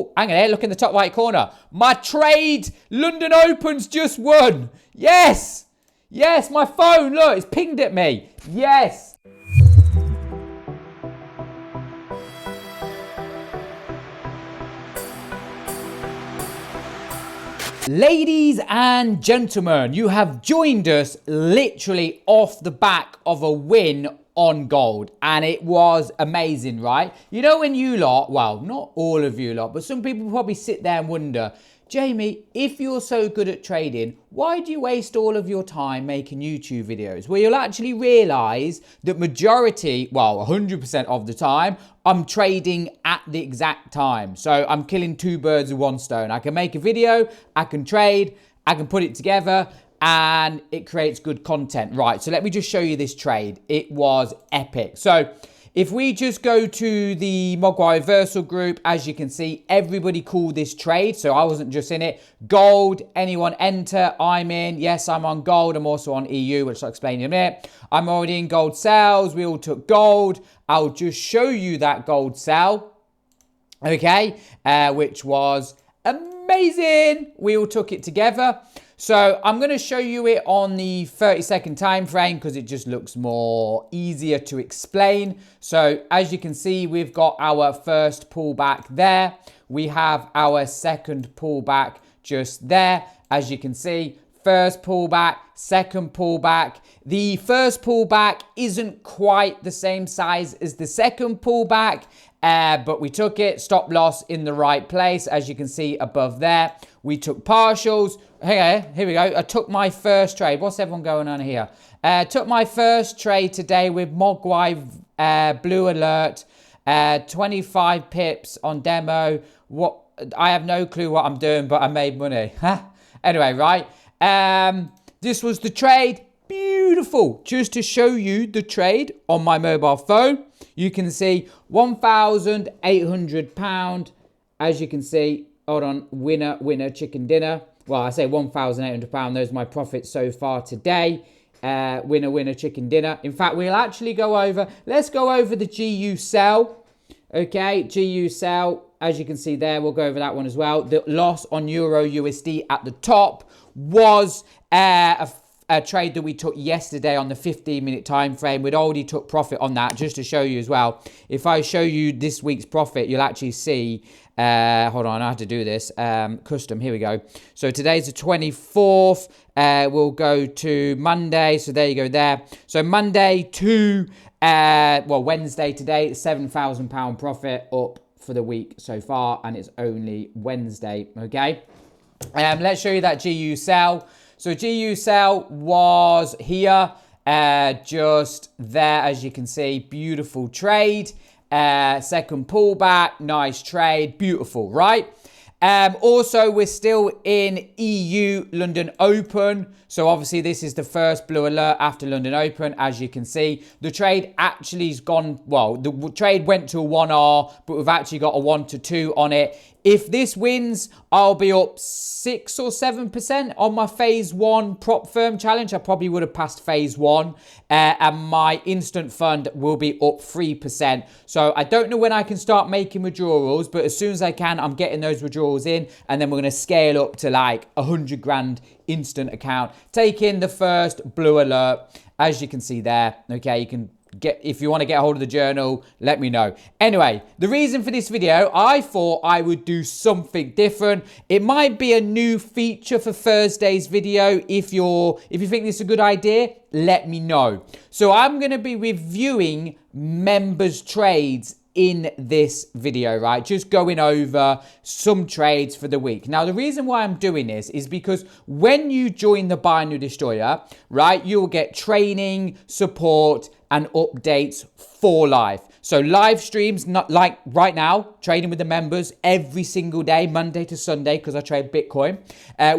Oh, hang on here. Look in the top right corner. My trade, London Open's just won. Yes. Yes, my phone, look, it's pinged at me. Yes. Ladies and gentlemen, you have joined us literally off the back of a win on gold, and it was amazing, right? You know, when you lot, well, not all of you lot, but some people probably sit there and wonder, Jamie, if you're so good at trading, why do you waste all of your time making YouTube videos? Well, you'll actually realize that majority, well, 100% of the time, I'm trading at the exact time. So I'm killing two birds with one stone. I can make a video, I can trade, I can put it together, and it creates good content. Right, so let me just show you this trade. It was epic. So if we just go to the Mogwai Reversal group, as you can see, everybody called this trade. So I wasn't just in it. Gold, anyone enter, I'm in. Yes, I'm on gold. I'm also on EU, which I'll explain in a minute. I'm already in gold sales. We all took gold. I'll just show you that gold sell, okay, which was amazing. We all took it together. So I'm going to show you it on the 30-second time frame because it just looks more easier to explain. So as you can see, we've got our first pullback there. We have our second pullback just there. As you can see, first pullback, second pullback. The first pullback isn't quite the same size as the second pullback, but we took it. Stop loss in the right place, as you can see above there. We took partials. Here we go. I took my first trade. What's everyone going on here? Took my first trade today with Mogwai Blue Alert. 25 pips on demo. What? I have no clue what I'm doing, but I made money. Anyway, right. This was the trade. Beautiful. Just to show you the trade on my mobile phone, you can see £1,800. As you can see, hold on, winner, chicken dinner. Well, I say £1,800. Those are my profits so far today. Winner, chicken dinner. In fact, we'll actually go over, let's go over the GU sell. Okay, GU sell. As you can see there, we'll go over that one as well. The loss on Euro USD at the top was a trade that we took yesterday on the 15-minute time frame. We'd already took profit on that, just to show you as well. If I show you this week's profit, you'll actually see, hold on, I have to do this, custom, here we go. So today's the 24th, we'll go to Monday, so there you go there. So Monday to, Wednesday today, £7,000 profit up for the week so far, and it's only Wednesday, okay? Let's show you that GU sell. So GU sell was here, just there, as you can see. Beautiful trade. Second pullback, nice trade, beautiful, right? Also, we're still in EU London Open. So obviously this is the first blue alert after London Open. As you can see, the trade actually has gone, well, the trade went to a 1R, but we've actually got a 1 to 2 on it. If this wins, I'll be up 6 or 7% on my phase 1 prop firm challenge. I probably would have passed phase 1, and my instant fund will be up 3%. So I don't know when I can start making withdrawals, but as soon as I can, I'm getting those withdrawals in, and then we're going to scale up to like 100 grand instant account. Take in the first blue alert, as you can see there. Okay, you can get, if you want to get a hold of the journal, let me know. Anyway, the reason for this video, I thought I would do something different. It might be a new feature for Thursday's video. If you think this is a good idea, let me know. So I'm going to be reviewing members' trades in this video, right? Just going over some trades for the week. Now, the reason why I'm doing this is because when you join the Binary Destroyer, right, you'll get training, support, and updates for life. So live streams, not like right now, trading with the members every single day, Monday to Sunday, because I trade Bitcoin.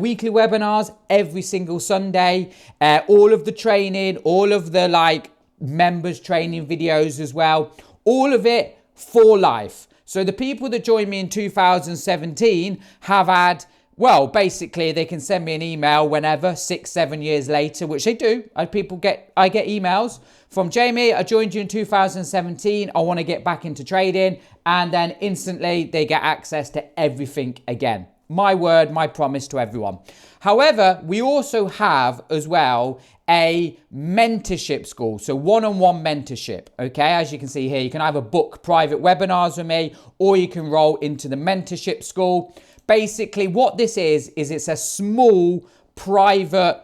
Weekly webinars every single Sunday. All of the training, all of the like members training videos as well. All of it for life. So the people that joined me in 2017 have had, well, basically they can send me an email whenever, 6-7 years later, which they do. I get emails from Jamie, I joined you in 2017. I want to get back into trading. And then instantly they get access to everything again. My word, my promise to everyone. However, we also have as well a mentorship school. So one-on-one mentorship. Okay, as you can see here, you can either book private webinars with me or you can roll into the mentorship school. Basically, what this is it's a small private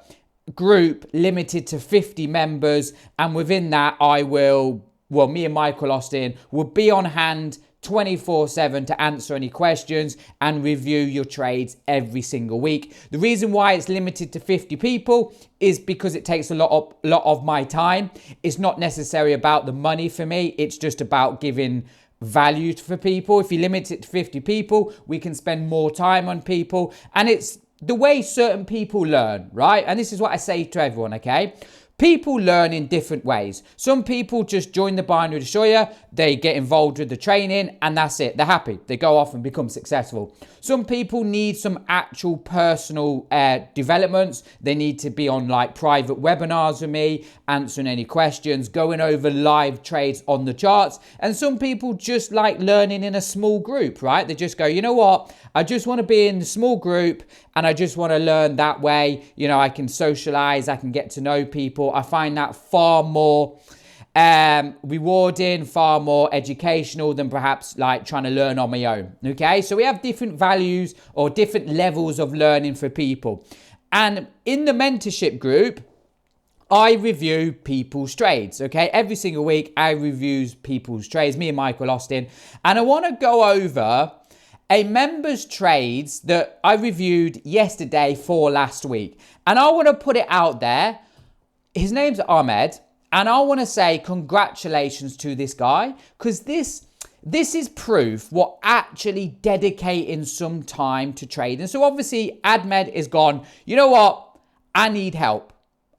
group limited to 50 members. And within that, me and Michael Austin will be on hand 24/7 to answer any questions and review your trades every single week. The reason why it's limited to 50 people is because it takes a lot of my time. It's not necessarily about the money for me. It's just about giving value for people. If you limit it to 50 people, we can spend more time on people. And it's the way certain people learn, right? And this is what I say to everyone, okay? People learn in different ways. Some people just join the Binary Destroyer, they get involved with the training, and that's it. They're happy. They go off and become successful. Some people need some actual personal developments. They need to be on like private webinars with me, answering any questions, going over live trades on the charts. And some people just like learning in a small group, right? They just go, you know what? I just want to be in a small group and I just want to learn that way. You know, I can socialize, I can get to know people. I find that far more rewarding, far more educational than perhaps like trying to learn on my own. Okay, so we have different values or different levels of learning for people. And in the mentorship group, I review people's trades, okay? Every single week, I review people's trades, me and Michael Austin. And I want to go over a member's trades that I reviewed yesterday for last week. And I want to put it out there. His name's Ahmed. And I want to say congratulations to this guy. Because this is proof what actually dedicating some time to trade. And so obviously, Ahmed is gone, you know what? I need help.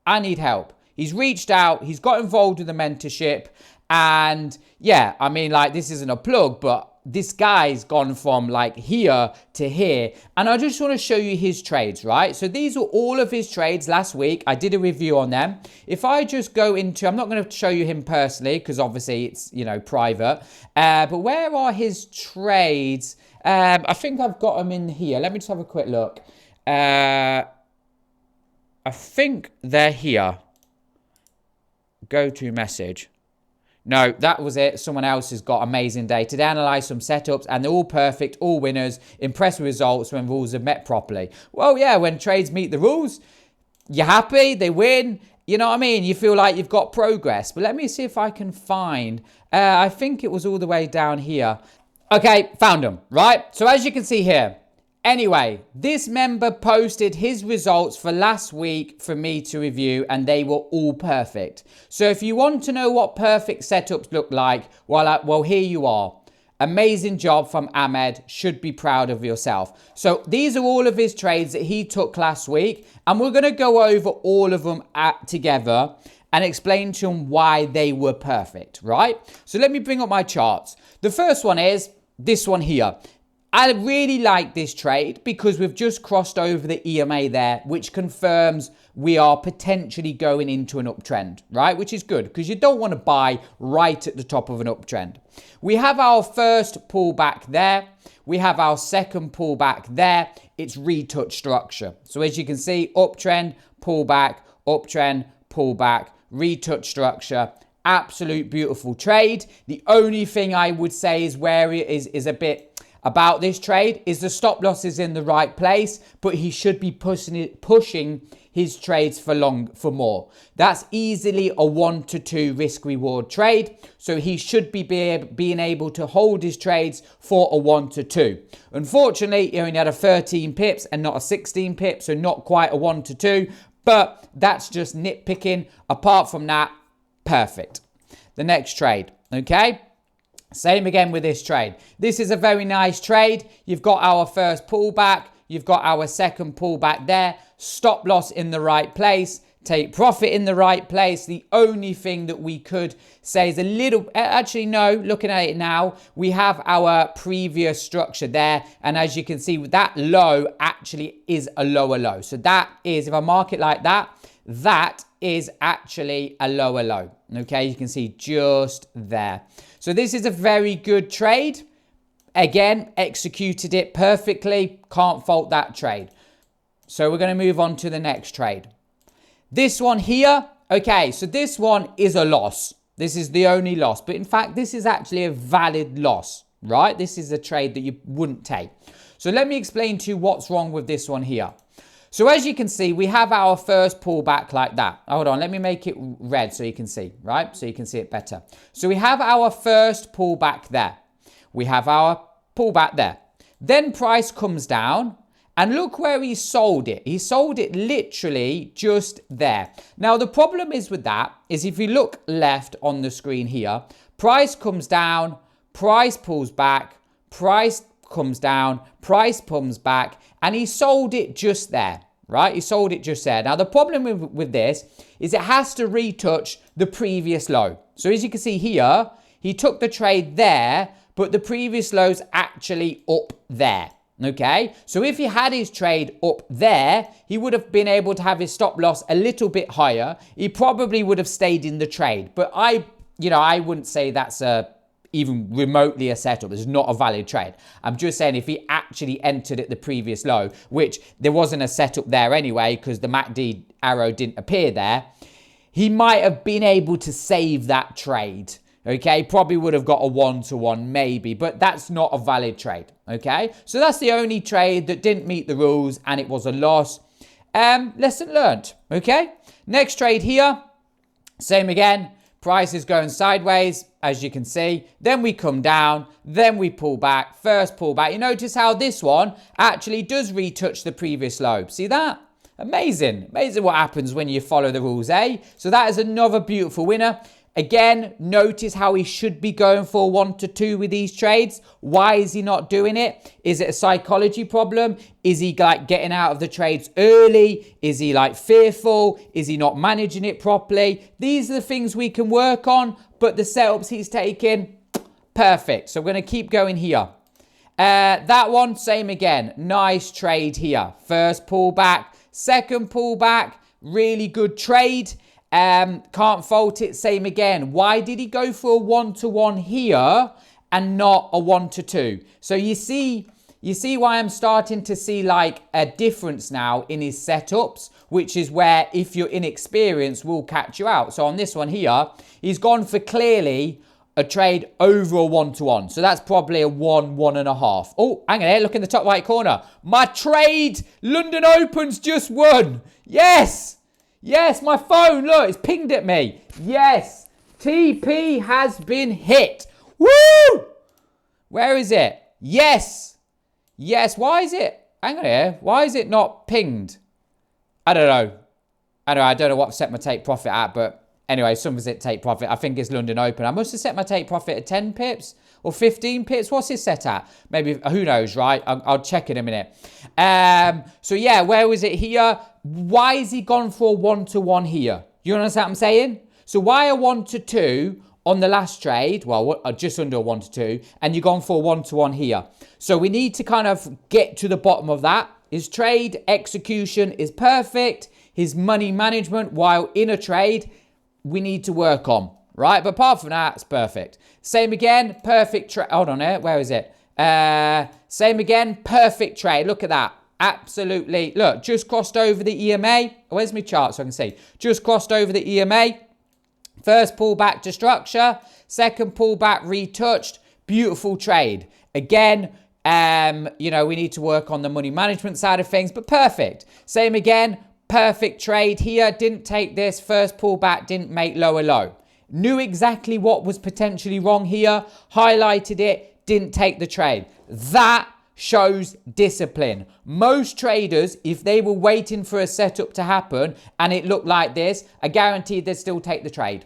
I need help. He's reached out. He's got involved with the mentorship. And yeah, I mean, like, this isn't a plug, but this guy's gone from like here to here. And I just want to show you his trades, right? So these are all of his trades last week. I did a review on them. If I just go into, I'm not going to show you him personally because obviously it's, you know, private. But where are his trades? I think I've got them in here. Let me just have a quick look. I think they're here. Go to message. No, that was it. Someone else has got amazing data. They analyze some setups and they're all perfect, all winners, impressive results when rules are met properly. Well, yeah, when trades meet the rules, you're happy, they win. You know what I mean? You feel like you've got progress. But let me see if I can find, I think it was all the way down here. Okay, found them, right? So as you can see here, anyway, this member posted his results for last week for me to review and they were all perfect. So if you want to know what perfect setups look like, well, here you are. Amazing job from Ahmed. Should be proud of yourself. So these are all of his trades that he took last week and we're going to go over all of them together and explain to him why they were perfect, right? So let me bring up my charts. The first one is this one here. I really like this trade because we've just crossed over the EMA there, which confirms we are potentially going into an uptrend, right? Which is good because you don't want to buy right at the top of an uptrend. We have our first pullback there. We have our second pullback there. It's retouch structure. So as you can see, uptrend, pullback, retouch structure. Absolute beautiful trade. The only thing I would say is where it is a bit about this trade is the stop loss is in the right place, but he should be pushing his trades for more. That's easily a 1 to 2 risk reward trade. So he should be being able to hold his trades for a 1 to 2. Unfortunately, he only had a 13 pips and not a 16 pips, so not quite a 1 to 2, but that's just nitpicking. Apart from that, perfect. The next trade, okay? Same again with this trade. This is a very nice trade. You've got our first pullback. You've got our second pullback there. Stop loss in the right place. Take profit in the right place. The only thing that we could say is a little, actually no, looking at it now, we have our previous structure there. And as you can see, that low actually is a lower low. So that is, if I mark it like that, that is actually a lower low. Okay, you can see just there. So this is a very good trade. Again, executed it perfectly. Can't fault that trade. So we're going to move on to the next trade. This one here. Okay, so this one is a loss. This is the only loss. But in fact, this is actually a valid loss, right? This is a trade that you wouldn't take. So let me explain to you what's wrong with this one here. So as you can see, we have our first pullback like that. Hold on, let me make it red so you can see, right? So you can see it better. So we have our first pullback there. We have our pullback there. Then price comes down. And look where he sold it. He sold it literally just there. Now, the problem is with that is if you look left on the screen here, price comes down, price pulls back, price comes down, price pulls back, and he sold it just there, right? He sold it just there. Now, the problem with this is it has to retouch the previous low. So as you can see here, he took the trade there, but the previous low's actually up there. Okay, so if he had his trade up there, he would have been able to have his stop loss a little bit higher. He probably would have stayed in the trade. But I wouldn't say that's even remotely a setup. It's not a valid trade. I'm just saying if he actually entered at the previous low, which there wasn't a setup there anyway, because the MACD arrow didn't appear there, he might have been able to save that trade. Okay, probably would have got a 1-to-1 maybe, but that's not a valid trade. Okay, so that's the only trade that didn't meet the rules and it was a loss. Lesson learned. Okay, next trade here, same again. Price is going sideways, as you can see. Then we come down, then we pull back, first pull back. You notice how this one actually does retouch the previous low. See that? Amazing. Amazing what happens when you follow the rules, eh? So that is another beautiful winner. Again, notice how he should be going for 1-to-2 with these trades. Why is he not doing it? Is it a psychology problem? Is he like getting out of the trades early? Is he like fearful? Is he not managing it properly? These are the things we can work on, but the setups he's taking, perfect. So we're going to keep going here. That one, same again. Nice trade here. First pullback, second pullback, really good trade. Can't fault it, same again. Why did he go for a 1-to-1 here and not a 1-to-2? So you see why I'm starting to see like a difference now in his setups, which is where if you're inexperienced will catch you out. So on this one here, he's gone for clearly a trade over a 1-to-1. So that's probably a 1.5. Oh, hang on here, look in the top right corner. My trade, London Open's just won. Yes. Yes, my phone, look, it's pinged at me. Yes, TP has been hit. Woo! Where is it? Yes. Yes, why is it? Hang on here. Why is it not pinged? I don't know. I don't know what I've set my take profit at, but anyway, something's at take profit. I think it's London Open. I must have set my take profit at 10 pips or 15 pips. What's it set at? Maybe, who knows, right? I'll check in a minute. So yeah, where was it here? Why has he gone for a 1-to-1 here? You understand what I'm saying? So why a 1-to-2 on the last trade? Well, just under a 1-to-2, and you've gone for a 1-to-1 here. So we need to kind of get to the bottom of that. His trade execution is perfect. His money management while in a trade, we need to work on, right? But apart from that, it's perfect. Same again, perfect trade. Hold on here, where is it? Same again, perfect trade. Look at that. Absolutely. Look, just crossed over the EMA. Where's my chart so I can see? Just crossed over the EMA. First pullback to structure. Second pullback retouched. Beautiful trade. Again, we need to work on the money management side of things, but perfect. Same again, perfect trade here. Didn't take this. First pullback, didn't make lower low. Knew exactly what was potentially wrong here. Highlighted it. Didn't take the trade. That shows discipline. Most traders, if they were waiting for a setup to happen and it looked like this, I guarantee they'd still take the trade,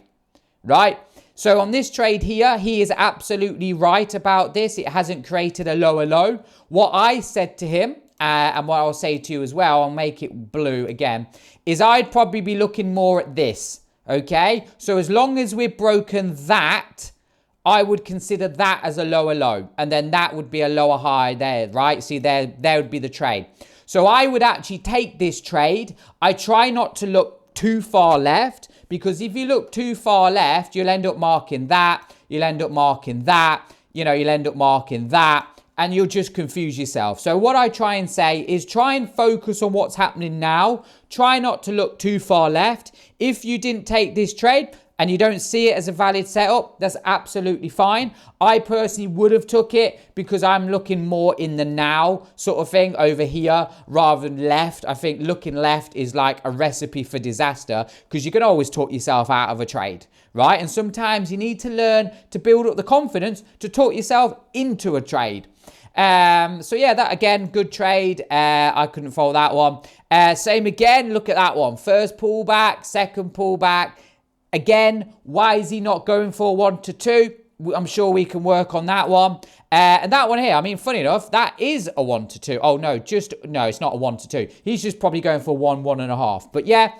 right? So on this trade here, he is absolutely right about this. It hasn't created a lower low. What I said to him, and what I'll say to you as well, I'll make it blue again, is I'd probably be looking more at this, okay? So as long as we've broken that, I would consider that as a lower low. And then that would be a lower high there, right? See, there would be the trade. So I would actually take this trade. I try not to look look too far left, because if you look too far left, you'll end up marking that, you'll end up marking that, you'll end up marking that, and you'll just confuse yourself. So what I try and say is try and focus on what's happening now. Try not to look too far left. If you didn't take this trade and you don't see it as a valid setup, that's absolutely fine. I personally would have took it because I'm looking more in the now sort of thing over here rather than left. I think looking left is like a recipe for disaster because you can always talk yourself out of a trade, right? And sometimes you need to learn to build up the confidence to talk yourself into a trade. So yeah, that again, good trade. I couldn't follow that one. Same again, look at that one. First pullback, second pullback. Again, why is he not going for 1 to 2? I'm sure we can work on that one. And that one here, I mean, funny enough, that is a 1 to 2. Oh, no, no, it's not a 1 to 2. He's just probably going for 1, 1.5. But yeah,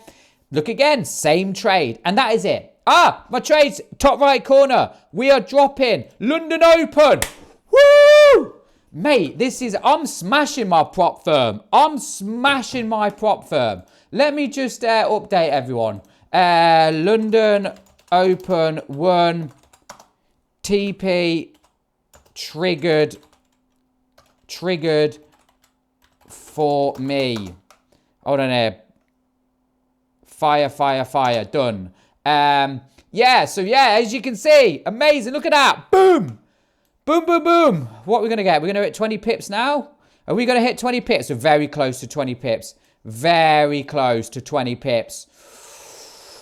look again, same trade. And that is it. Ah, my trade's top right corner. We are dropping London Open. Woo! Mate, I'm smashing my prop firm. I'm smashing my prop firm. Let me just update everyone. London Open 1 TP triggered for me. Hold on here. Fire. Done. Yeah, so yeah, as you can see, amazing. Look at that. Boom. Boom, boom, boom. What are we going to get? We're going to hit 20 pips now. Are we going to hit 20 pips? We're very close to 20 pips. Very close to 20 pips.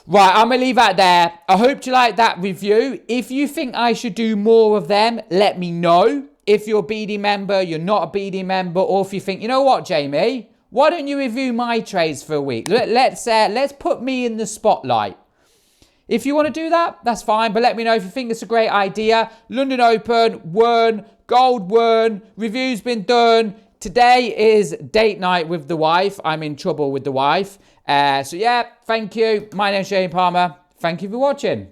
Right, I'm going to leave that there. I hope you like that review. If you think I should do more of them, let me know. If you're a BD member, you're not a BD member, or if you think, you know what, Jamie, why don't you review my trades for a week? Let's put me in the spotlight. If you want to do that, that's fine. But let me know if you think it's a great idea. London Open, won. Gold won. Review's been done. Today is date night with the wife. I'm in trouble with the wife. So yeah, thank you. My name's Jamie Palmer. Thank you for watching.